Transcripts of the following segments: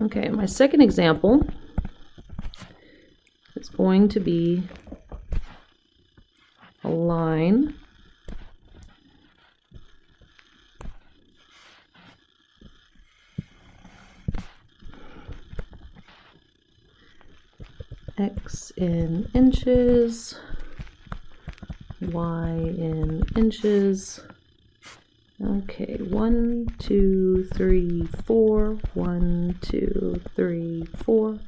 Okay, my second example is going to be a line X in inches, Y in inches. Okay, 1, 2, 3, 4, 1, 2, 3, 4,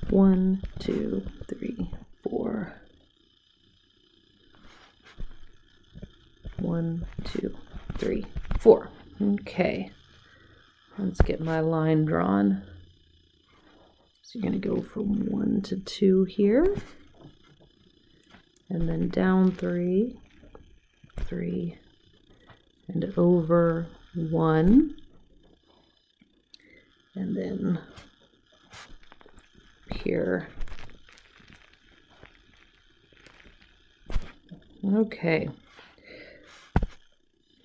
1, 2, 3, 4, 1, 2, 3, 4. Okay, let's get my line drawn. So you're going to go from 1 to 2 here, and then down 3, 3, and over 1, and then here. Okay,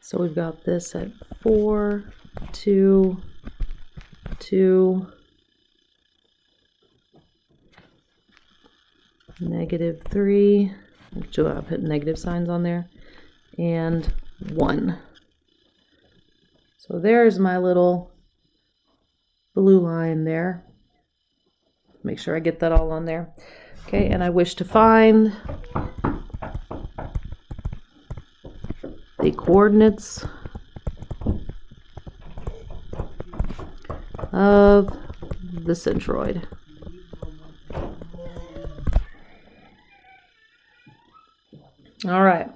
so we've got this at 4, 2, 2, -3. Actually, I'll put negative signs on there, and 1. So there's my little blue line there. Make sure I get that all on there. Okay, and I wish to find the coordinates of the centroid. All right,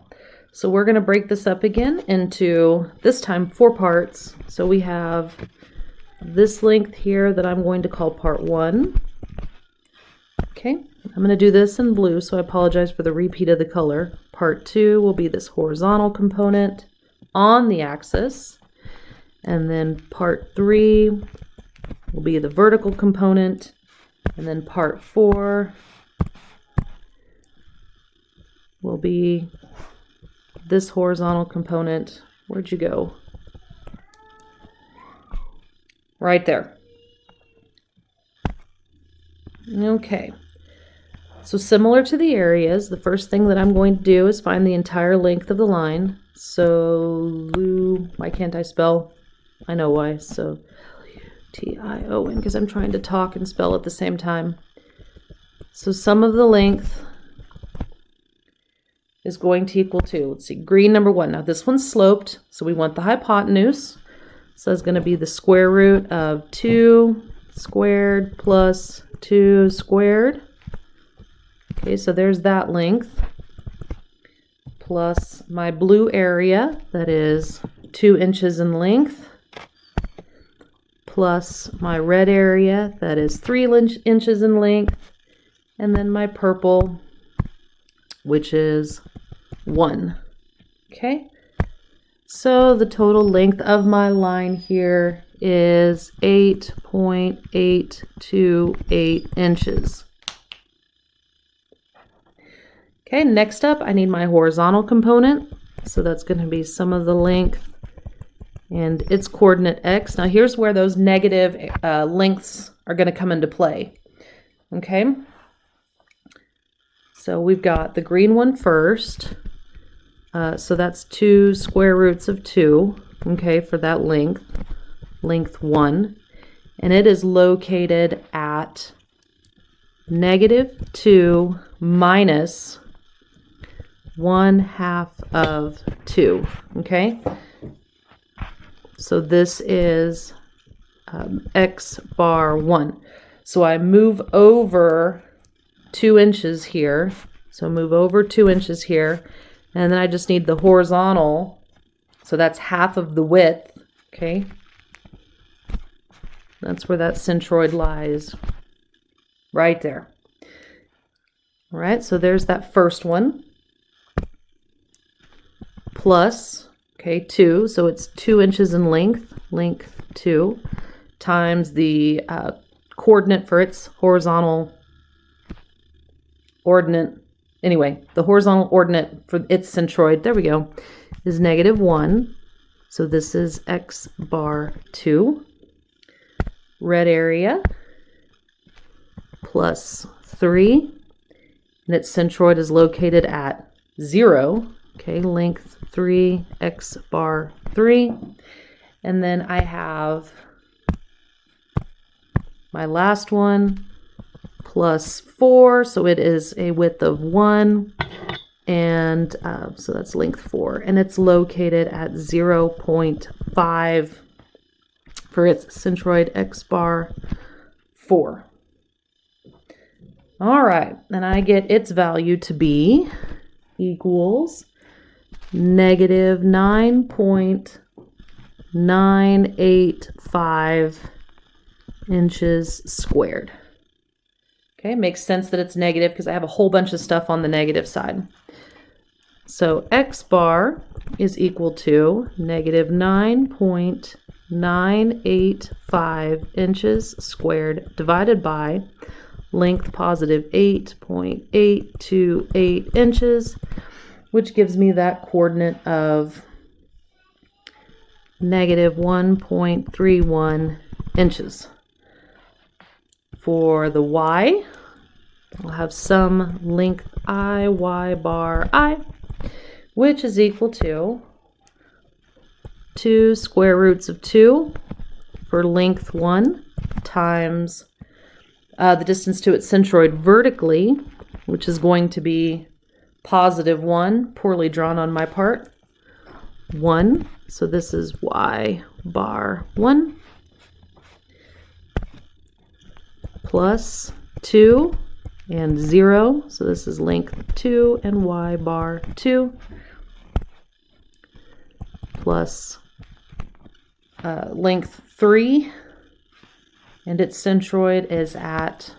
so we're going to break this up again into, this time, 4 parts. So we have this length here that I'm going to call part 1. Okay, I'm going to do this in blue, so I apologize for the repeat of the color. Part 2 will be this horizontal component on the axis, and then part 3 will be the vertical component, and then part 4 will be this horizontal component. Where'd you go? Right there. Okay, so similar to the areas, the first thing that I'm going to do is find the entire length of the line. So, why can't I spell? I know why. So, L-U-T-I-O-N, because I'm trying to talk and spell at the same time. So sum of the length is going to equal to, let's see, green number 1. Now this one's sloped, so we want the hypotenuse. So it's going to be the square root of 2 squared plus 2 squared. Okay, so there's that length. Plus my blue area, that is 2 inches in length. Plus my red area, that is 3 inches in length. And then my purple, which is 1. Okay, so the total length of my line here is 8.828 inches. Okay, next up I need my horizontal component, so that's going to be sum of the length and its coordinate x. Now here's where those negative lengths are going to come into play. Okay, so we've got the green one first. So that's 2 square roots of 2, okay, for that length 1. And it is located at -2 minus 1/2 of 2, okay? So this is x bar 1. So I move over 2 inches here. So move over 2 inches here. And then I just need the horizontal, so that's half of the width, okay? That's where that centroid lies, right there. All right, so there's that first one. Plus, okay, 2, so it's 2 inches in length, length 2, times the coordinate for its horizontal ordinate. Anyway, the horizontal ordinate for its centroid, there we go, is -1. So this is x bar 2 red area, plus 3, and its centroid is located at 0. Okay, length 3, x bar 3. And then I have my last one, plus 4, so it is a width of 1, and so that's length 4, and it's located at 0.5 for its centroid x bar 4. All right, and I get its value to be equals negative 9.985 inches squared. Okay, makes sense that it's negative because I have a whole bunch of stuff on the negative side. So x bar is equal to negative 9.985 inches squared divided by length positive 8.828 inches, which gives me that coordinate of negative 1.31 inches. For the y, I'll have some length I, y bar I, which is equal to 2 square roots of 2 for length 1 times the distance to its centroid vertically, which is going to be positive 1, poorly drawn on my part, 1. So this is y bar 1. Plus 2 and 0, so this is length 2 and y bar 2, plus length 3, and its centroid is at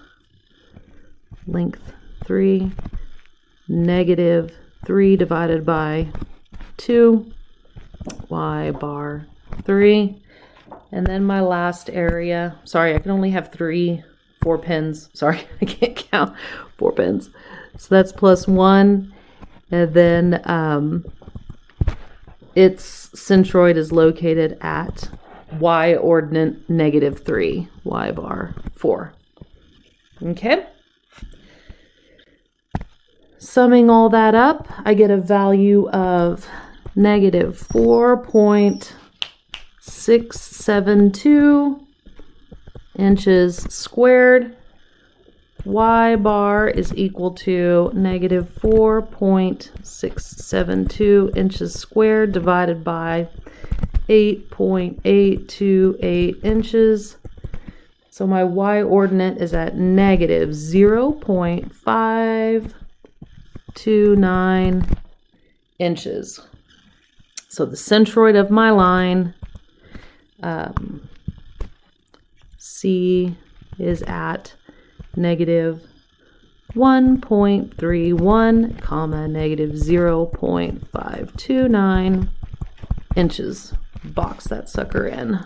length 3, negative 3 divided by 2, y bar 3, and then my last area, sorry, I can only have 4 pins. Sorry, I can't count 4 pins. So that's plus 1. And then its centroid is located at y ordinate negative 3, y bar 4. Okay. Summing all that up, I get a value of negative 4.672 inches squared. Y bar is equal to negative 4.672 inches squared divided by 8.828 inches. So my y ordinate is at negative 0.529 inches. So the centroid of my line, C, is at negative 1.31, comma, negative 0.529 inches. Box that sucker in.